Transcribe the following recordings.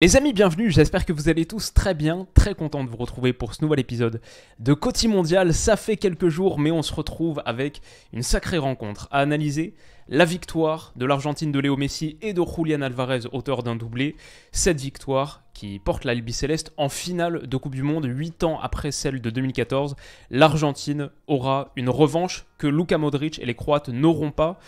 Les amis, bienvenue, j'espère que vous allez tous très bien, très content de vous retrouver pour ce nouvel épisode de Coty Mondial. Ça fait quelques jours, mais on se retrouve avec une sacrée rencontre à analyser. La victoire de l'Argentine de Léo Messi et de Julián Álvarez, auteur d'un doublé. Cette victoire qui porte l'Albiceleste en finale de Coupe du Monde, 8 ans après celle de 2014. L'Argentine aura une revanche que Luka Modric et les Croates n'auront pas.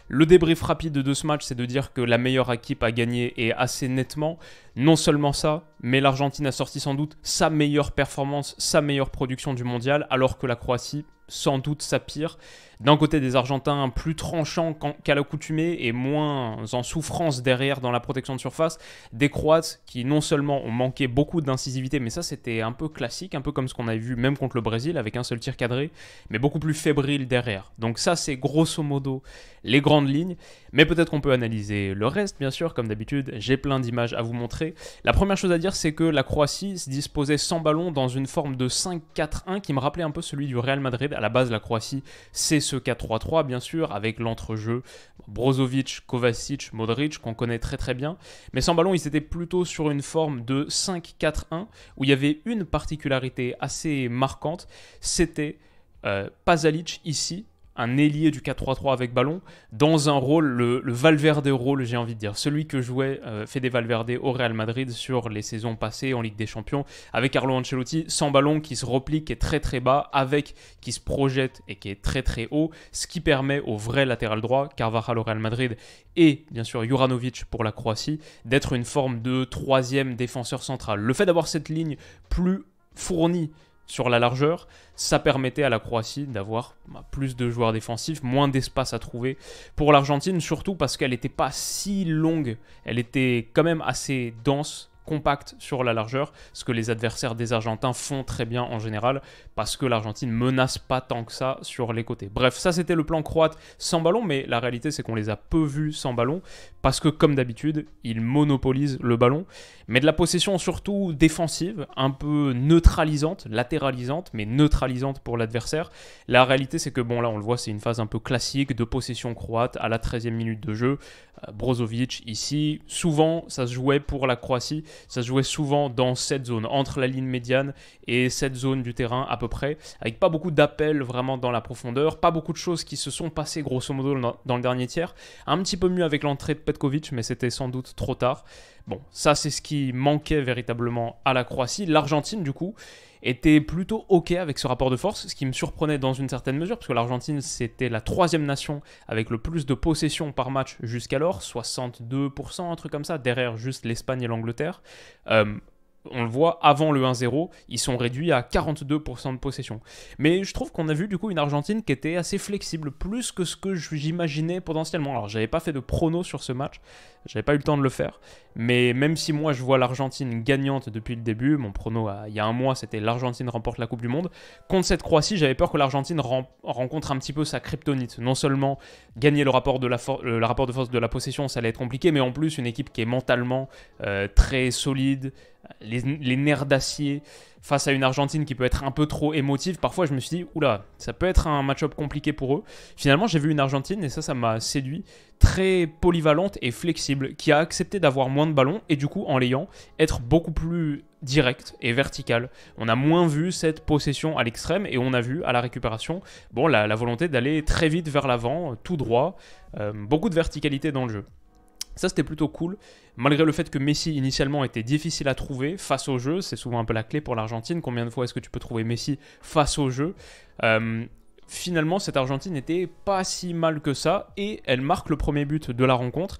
Le débrief rapide de ce match, c'est de dire que la meilleure équipe a gagné et assez nettement. Non seulement ça, mais l'Argentine a sorti sans doute sa meilleure performance, sa meilleure production du mondial, alors que la Croatie, sans doute sa pire. D'un côté des Argentins plus tranchants qu'à l'accoutumée et moins en souffrance derrière dans la protection de surface. Des Croates qui non seulement ont manqué beaucoup d'incisivité, mais ça c'était un peu classique, un peu comme ce qu'on avait vu même contre le Brésil avec un seul tir cadré, mais beaucoup plus fébrile derrière. Donc ça c'est grosso modo les grandes lignes, mais peut-être qu'on peut analyser le reste bien sûr, comme d'habitude, j'ai plein d'images à vous montrer. La première chose à dire c'est que la Croatie se disposait sans ballon dans une forme de 5-4-1 qui me rappelait un peu celui du Real Madrid. À la base la Croatie c'est ce 4-3-3 bien sûr, avec l'entrejeu Brozovic, Kovacic, Modric qu'on connaît très très bien, mais sans ballon ils étaient plutôt sur une forme de 5-4-1 où il y avait une particularité assez marquante, c'était Pasalic ici, un ailier du 4-3-3 avec ballon, dans un rôle, le Valverde rôle, j'ai envie de dire, celui que jouait Fede Valverde au Real Madrid sur les saisons passées en Ligue des Champions, avec Carlo Ancelotti, sans ballon, qui se replie, qui est très très bas, avec qui se projette et qui est très très haut, ce qui permet au vrai latéral droit, Carvajal au Real Madrid, et bien sûr Juranovic pour la Croatie, d'être une forme de troisième défenseur central. Le fait d'avoir cette ligne plus fournie sur la largeur, ça permettait à la Croatie d'avoir plus de joueurs défensifs, moins d'espace à trouver pour l'Argentine, surtout parce qu'elle n'était pas si longue, elle était quand même assez dense, compacte sur la largeur, ce que les adversaires des Argentins font très bien en général, parce que l'Argentine menace pas tant que ça sur les côtés. Bref, ça c'était le plan croate sans ballon, mais la réalité c'est qu'on les a peu vus sans ballon, parce que comme d'habitude, ils monopolisent le ballon, mais de la possession surtout défensive, un peu neutralisante, latéralisante, mais neutralisante pour l'adversaire. La réalité c'est que, bon là on le voit, c'est une phase un peu classique de possession croate à la 13e minute de jeu. Brozovic ici, souvent ça se jouait pour la Croatie, ça se jouait souvent dans cette zone, entre la ligne médiane et cette zone du terrain à peu près, avec pas beaucoup d'appels vraiment dans la profondeur, pas beaucoup de choses qui se sont passées grosso modo dans le dernier tiers, un petit peu mieux avec l'entrée de Petkovic, mais c'était sans doute trop tard. Bon, ça c'est ce qui manquait véritablement à la Croatie. L'Argentine du coup était plutôt ok avec ce rapport de force, ce qui me surprenait dans une certaine mesure, parce que l'Argentine c'était la troisième nation avec le plus de possession par match jusqu'alors, 62%, un truc comme ça, derrière juste l'Espagne et l'Angleterre. On le voit, avant le 1-0, ils sont réduits à 42% de possession. Mais je trouve qu'on a vu du coup une Argentine qui était assez flexible, plus que ce que j'imaginais potentiellement. Alors j'avais pas fait de prono sur ce match, j'avais pas eu le temps de le faire, mais même si moi je vois l'Argentine gagnante depuis le début, mon prono il y a un mois c'était l'Argentine remporte la Coupe du Monde, contre cette Croatie j'avais peur que l'Argentine rencontre un petit peu sa kryptonite. Non seulement gagner le rapport de force de la possession ça allait être compliqué, mais en plus une équipe qui est mentalement très solide, les nerfs d'acier face à une Argentine qui peut être un peu trop émotive. Parfois je me suis dit oula, ça peut être un match-up compliqué pour eux. Finalement j'ai vu une Argentine, et ça m'a séduit, très polyvalente et flexible, qui a accepté d'avoir moins de ballons et du coup en l'ayant être beaucoup plus direct et vertical. On a moins vu cette possession à l'extrême et on a vu à la récupération la volonté d'aller très vite vers l'avant, tout droit, beaucoup de verticalité dans le jeu. Ça c'était plutôt cool, malgré le fait que Messi initialement était difficile à trouver face au jeu, c'est souvent un peu la clé pour l'Argentine, combien de fois est-ce que tu peux trouver Messi face au jeu. Finalement cette Argentine n'était pas si mal que ça, et elle marque le premier but de la rencontre,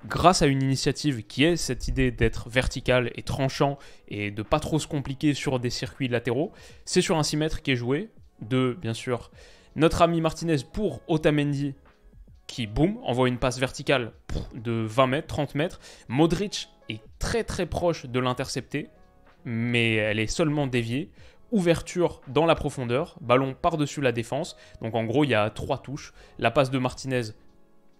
grâce à une initiative qui est cette idée d'être vertical et tranchant, et de pas trop se compliquer sur des circuits latéraux. C'est sur un 6 mètres qui est joué, de bien sûr notre ami Martinez pour Otamendi, qui, boum, envoie une passe verticale de 20 mètres, 30 mètres. Modric est très très proche de l'intercepter, mais elle est seulement déviée. Ouverture dans la profondeur, ballon par-dessus la défense. Donc en gros, il y a 3 touches. La passe de Martinez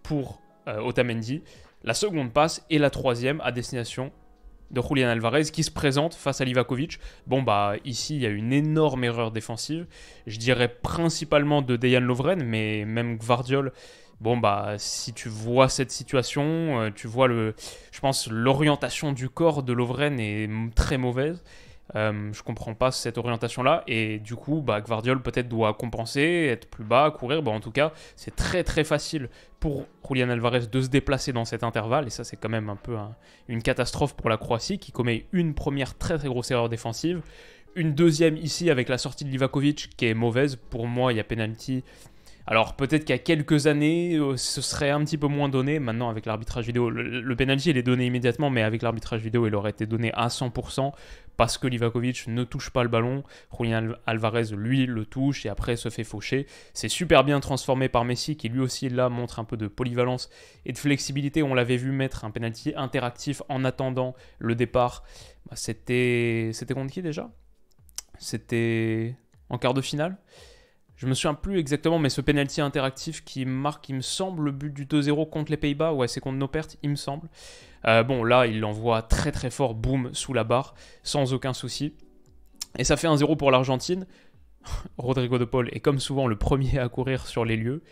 pour Otamendi, la seconde passe et la troisième à destination de Julián Álvarez qui se présente face à Livakovic. Ici il y a une énorme erreur défensive, je dirais principalement de Dejan Lovren, mais même Gvardiol Bon, bah, si tu vois cette situation, tu vois, je pense, l'orientation du corps de Lovren est très mauvaise. Je comprends pas cette orientation-là. Et du coup, bah, Gvardiol peut-être doit compenser, être plus bas, courir. Bon, en tout cas, c'est très très facile pour Julián Álvarez de se déplacer dans cet intervalle. Et ça, c'est quand même un peu une catastrophe pour la Croatie qui commet une première très très grosse erreur défensive. Une deuxième ici avec la sortie de Livakovic qui est mauvaise. Pour moi, il y a penalty. Alors peut-être qu'il y a quelques années, ce serait un petit peu moins donné. Maintenant, avec l'arbitrage vidéo, le penalty, il est donné immédiatement, mais avec l'arbitrage vidéo, il aurait été donné à 100% parce que Livakovic ne touche pas le ballon. Julián Álvarez, lui, le touche et après se fait faucher. C'est super bien transformé par Messi qui lui aussi là montre un peu de polyvalence et de flexibilité. On l'avait vu mettre un penalty interactif en attendant le départ. Bah, c'était contre qui déjà ? C'était en quart de finale. Je me souviens plus exactement, mais ce penalty interactif qui marque, il me semble, le but du 2-0 contre les Pays-Bas. Ouais, c'est contre nos pertes, il me semble. Bon, là, il l'envoie très très fort, boum, sous la barre, sans aucun souci. Et ça fait 1-0 pour l'Argentine. Rodrigo de Paul est comme souvent le premier à courir sur les lieux.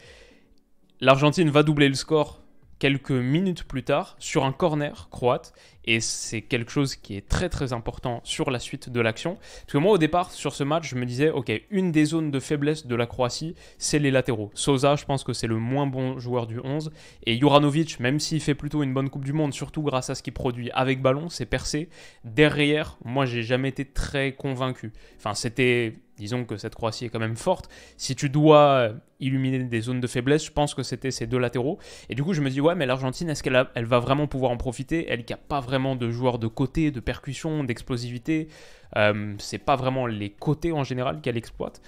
L'Argentine va doubler le score quelques minutes plus tard sur un corner croate et c'est quelque chose qui est très très important sur la suite de l'action parce que moi au départ sur ce match je me disais ok, une des zones de faiblesse de la Croatie c'est les latéraux. Sosa, je pense que c'est le moins bon joueur du 11 et Juranovic, même s'il fait plutôt une bonne Coupe du Monde, surtout grâce à ce qu'il produit avec ballon, c'est percé. Derrière, moi j'ai jamais été très convaincu. Enfin disons que cette Croatie est quand même forte. Si tu dois illuminer des zones de faiblesse, je pense que c'était ces deux latéraux. Et du coup, je me dis, ouais, mais l'Argentine, est-ce qu'elle va vraiment pouvoir en profiter ? Elle qui n'a pas vraiment de joueurs de côté, de percussion, d'explosivité. C'est pas vraiment les côtés en général qu'elle exploite.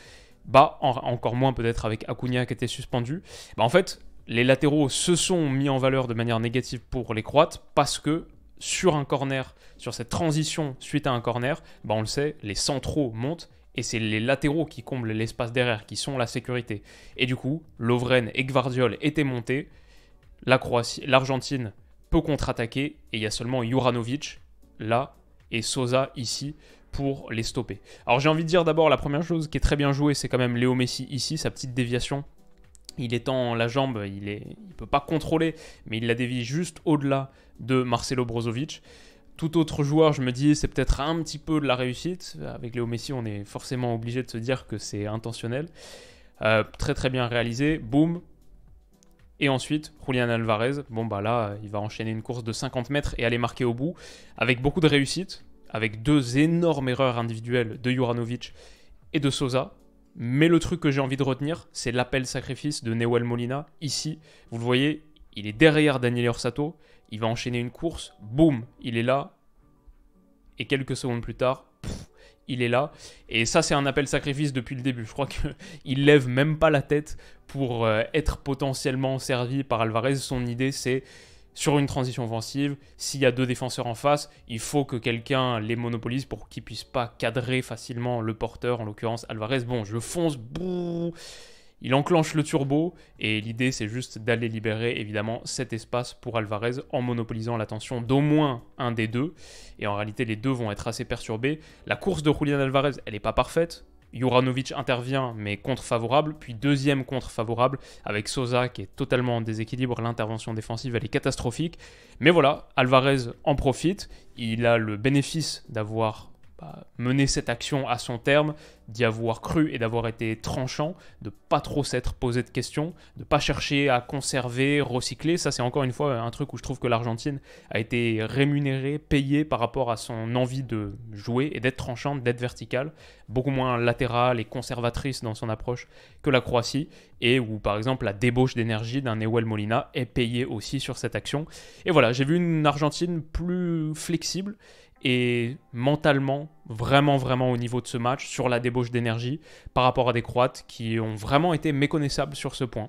Bah, encore moins peut-être avec Acuna qui était suspendu. Bah, en fait, les latéraux se sont mis en valeur de manière négative pour les Croates parce que sur un corner, sur cette transition suite à un corner, bah, on le sait, les centraux montent. Et c'est les latéraux qui comblent l'espace derrière, qui sont la sécurité. Et du coup, Lovren et Gvardiol étaient montés. L'Argentine peut contre-attaquer. Et il y a seulement Juranovic, là, et Sosa, ici, pour les stopper. Alors j'ai envie de dire d'abord, la première chose qui est très bien jouée, c'est quand même Léo Messi, ici, sa petite déviation. Il étend la jambe, il ne peut pas contrôler, mais il la dévie juste au-delà de Marcelo Brozovic. Tout autre joueur, je me dis, c'est peut-être un petit peu de la réussite. Avec Léo Messi, on est forcément obligé de se dire que c'est intentionnel. Très très bien réalisé. Boum. Et ensuite, Julián Álvarez. Bon, bah là, il va enchaîner une course de 50 mètres et aller marquer au bout. Avec beaucoup de réussite. Avec deux énormes erreurs individuelles de Juranovic et de Sosa. Mais le truc que j'ai envie de retenir, c'est l'appel sacrifice de Nahuel Molina. Ici, vous le voyez, il est derrière Daniel Orsato. Il va enchaîner une course, boum, il est là. Et quelques secondes plus tard, il est là. Et ça, c'est un appel sacrifice depuis le début. Je crois qu'il lève même pas la tête pour être potentiellement servi par Álvarez. Son idée, c'est sur une transition offensive, s'il y a deux défenseurs en face, il faut que quelqu'un les monopolise pour qu'ils puissent pas cadrer facilement le porteur, en l'occurrence Álvarez. Bon, je fonce, bouh. Il enclenche le turbo et l'idée c'est juste d'aller libérer évidemment cet espace pour Álvarez en monopolisant l'attention d'au moins un des deux. Et en réalité les deux vont être assez perturbés. La course de Julián Álvarez, elle n'est pas parfaite. Juranovic intervient mais contre-favorable. Puis deuxième contre-favorable avec Sosa qui est totalement en déséquilibre. L'intervention défensive elle est catastrophique. Mais voilà, Álvarez en profite. Il a le bénéfice d'avoir mener cette action à son terme, d'y avoir cru et d'avoir été tranchant, de pas trop s'être posé de questions, de pas chercher à conserver, recycler. Ça, c'est encore une fois un truc où je trouve que l'Argentine a été rémunérée, payée par rapport à son envie de jouer et d'être tranchante, d'être verticale, beaucoup moins latérale et conservatrice dans son approche que la Croatie, et où par exemple la débauche d'énergie d'un Nahuel Molina est payée aussi sur cette action. Et voilà, j'ai vu une Argentine plus flexible, et mentalement, vraiment au niveau de ce match, sur la débauche d'énergie, par rapport à des Croates qui ont vraiment été méconnaissables sur ce point.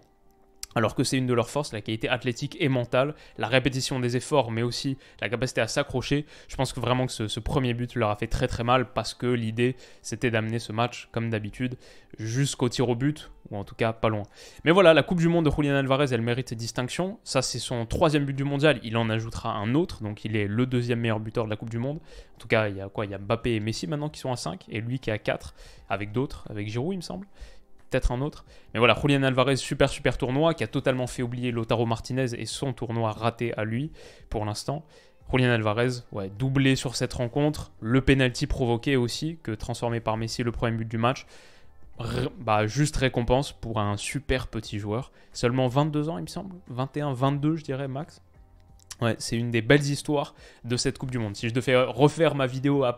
Alors que c'est une de leurs forces, la qualité athlétique et mentale, la répétition des efforts, mais aussi la capacité à s'accrocher. Je pense que vraiment que ce premier but leur a fait très mal parce que l'idée, c'était d'amener ce match, comme d'habitude, jusqu'au tir au but, ou en tout cas pas loin. Mais voilà, la Coupe du Monde de Julián Álvarez, elle mérite distinction. Ça, c'est son 3e but du mondial. Il en ajoutera un autre, donc il est le 2e meilleur buteur de la Coupe du Monde. En tout cas, il y a Mbappé et Messi maintenant qui sont à 5, et lui qui est à 4, avec d'autres, avec Giroud, il me semble. peut-être un autre. Mais voilà, Julián Álvarez, super tournoi, qui a totalement fait oublier Lautaro Martinez et son tournoi raté à lui, pour l'instant. Julián Álvarez, ouais, doublé sur cette rencontre. Le penalty provoqué aussi, que transformé par Messi, le premier but du match. Juste récompense pour un super petit joueur. Seulement 22 ans, il me semble. 21, 22, je dirais, max. Ouais, c'est une des belles histoires de cette Coupe du Monde. Si je devais refaire ma vidéo a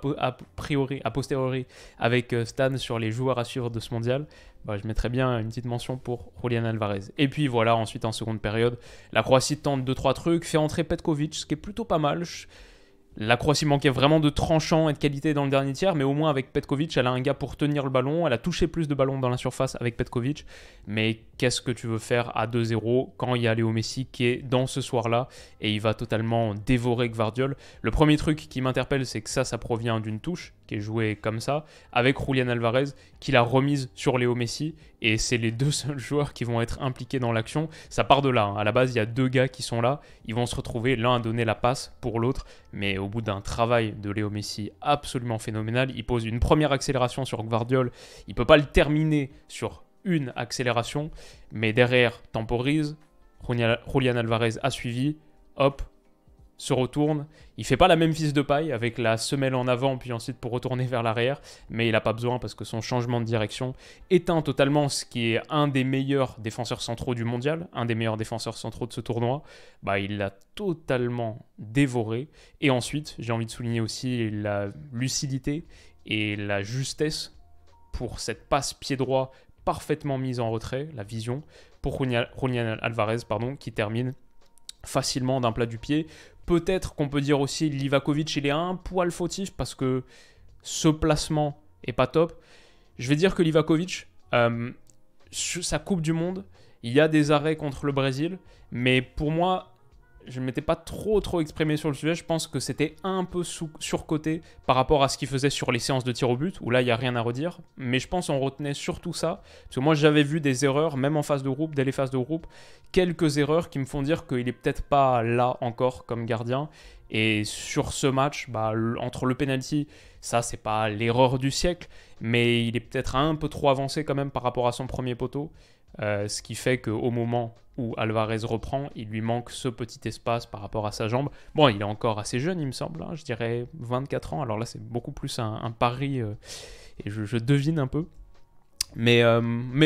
posteriori avec Stan sur les joueurs à suivre de ce mondial, je mettrais bien une petite mention pour Julián Álvarez. Et puis voilà, ensuite en seconde période, la Croatie tente 2-3 trucs, fait entrer Petković, ce qui est plutôt pas mal. La Croatie manquait vraiment de tranchant et de qualité dans le dernier tiers, mais au moins avec Petković, elle a un gars pour tenir le ballon. Elle a touché plus de ballons dans la surface avec Petković. Mais qu'est-ce que tu veux faire à 2-0 quand il y a Léo Messi qui est dans ce soir-là et il va totalement dévorer Gvardiol. Le premier truc qui m'interpelle, c'est que ça provient d'une touche qui est jouée comme ça, avec Julián Álvarez qui l'a remise sur Léo Messi. Et c'est les deux seuls joueurs qui vont être impliqués dans l'action. Ça part de là. Hein. À la base, il y a deux gars qui sont là. Ils vont se retrouver, l'un à donner la passe pour l'autre. Mais au bout d'un travail de Léo Messi absolument phénoménal, il pose une première accélération sur Gvardiol. Il ne peut pas le terminer sur une accélération. Mais derrière, temporise. Julián Álvarez a suivi. Hop, se retourne. Il fait pas la même vis de paille avec la semelle en avant puis ensuite pour retourner vers l'arrière, mais il n'a pas besoin parce que son changement de direction éteint totalement ce qui est un des meilleurs défenseurs centraux du mondial, un des meilleurs défenseurs centraux de ce tournoi. Il l'a totalement dévoré. Et ensuite, j'ai envie de souligner aussi la lucidité et la justesse pour cette passe pied droit parfaitement mise en retrait, la vision, pour Julián Álvarez, qui termine facilement d'un plat du pied. Peut-être qu'on peut dire aussi Livakovic, il est un poil fautif parce que ce placement est pas top. Je vais dire que Livakovic, sa Coupe du Monde, il y a des arrêts contre le Brésil, mais pour moi, je ne m'étais pas trop exprimé sur le sujet. Je pense que c'était un peu surcoté par rapport à ce qu'il faisait sur les séances de tir au but, où là, il n'y a rien à redire. Mais je pense qu'on retenait surtout ça. Parce que moi, j'avais vu des erreurs, même en phase de groupe, dès les phases de groupe, quelques erreurs qui me font dire qu'il n'est peut-être pas là encore comme gardien. Et sur ce match, entre le penalty, ça, c'est pas l'erreur du siècle, mais il est peut-être un peu trop avancé quand même par rapport à son premier poteau. Ce qui fait qu'au moment où Álvarez reprend, il lui manque ce petit espace par rapport à sa jambe. Bon, il est encore assez jeune, il me semble, je dirais 24 ans. Alors là, c'est beaucoup plus un pari, et je devine un peu. Mais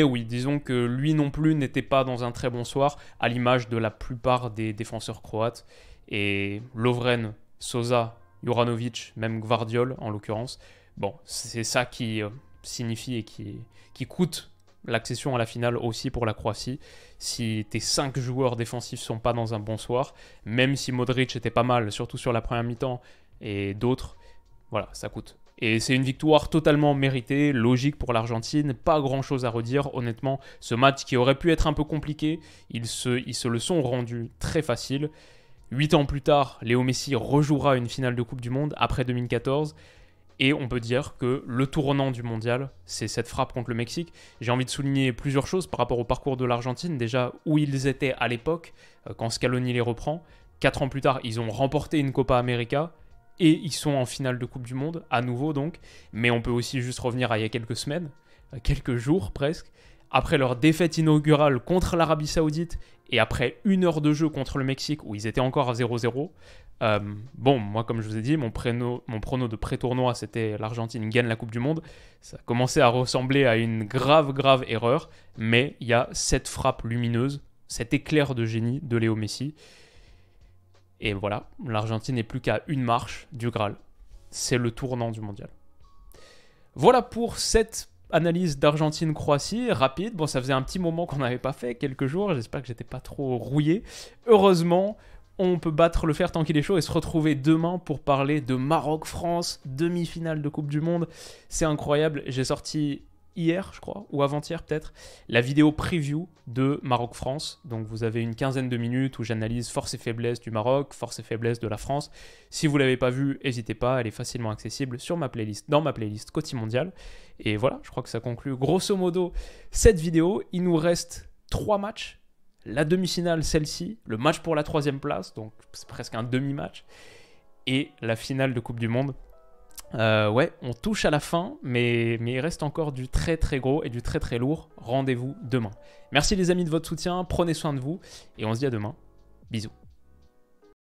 oui, disons que lui non plus n'était pas dans un très bon soir, à l'image de la plupart des défenseurs croates. Et Lovren, Sosa, Juranovic, même Gvardiol en l'occurrence. Bon, c'est ça qui signifie et qui coûte l'accession à la finale aussi pour la Croatie. Si tes 5 joueurs défensifs sont pas dans un bon soir, même si Modric était pas mal, surtout sur la première mi-temps, et d'autres, voilà, ça coûte. Et c'est une victoire totalement méritée, logique pour l'Argentine, pas grand-chose à redire. Honnêtement, ce match qui aurait pu être un peu compliqué, ils se le sont rendus très facile. 8 ans plus tard, Léo Messi rejouera une finale de Coupe du Monde après 2014. Et on peut dire que le tournant du mondial, c'est cette frappe contre le Mexique. J'ai envie de souligner plusieurs choses par rapport au parcours de l'Argentine. Déjà, où ils étaient à l'époque, quand Scaloni les reprend. 4 ans plus tard, ils ont remporté une Copa América et ils sont en finale de Coupe du Monde, à nouveau donc. Mais on peut aussi juste revenir à il y a quelques semaines, quelques jours presque. Après leur défaite inaugurale contre l'Arabie Saoudite et après 1 heure de jeu contre le Mexique où ils étaient encore à 0-0, moi comme je vous ai dit, mon prono de pré-tournoi c'était l'Argentine gagne la Coupe du Monde. Ça commençait à ressembler à une grave erreur, mais il y a cette frappe lumineuse, cet éclair de génie de Léo Messi. Et voilà, l'Argentine n'est plus qu'à une marche du Graal. C'est le tournant du mondial. Voilà pour cette analyse d'Argentine-Croatie, rapide. Bon, ça faisait un petit moment qu'on n'avait pas fait, quelques jours. J'espère que j'étais pas trop rouillé. Heureusement, on peut battre le fer tant qu'il est chaud et se retrouver demain pour parler de Maroc-France, demi-finale de Coupe du Monde. C'est incroyable. J'ai sorti hier, je crois, ou avant-hier peut-être, la vidéo preview de Maroc-France. Donc vous avez une quinzaine de minutes où j'analyse force et faiblesse du Maroc, force et faiblesse de la France. Si vous ne l'avez pas vue, n'hésitez pas, elle est facilement accessible sur ma playlist, dans ma playlist Coty Mondial. Et voilà, je crois que ça conclut grosso modo cette vidéo. Il nous reste 3 matchs. La demi-finale, celle-ci, le match pour la 3e place, donc c'est presque un demi-match, et la finale de Coupe du Monde. Ouais, on touche à la fin, mais il reste encore du très très gros et du très très lourd. Rendez-vous demain. Merci les amis de votre soutien, prenez soin de vous et on se dit à demain. Bisous.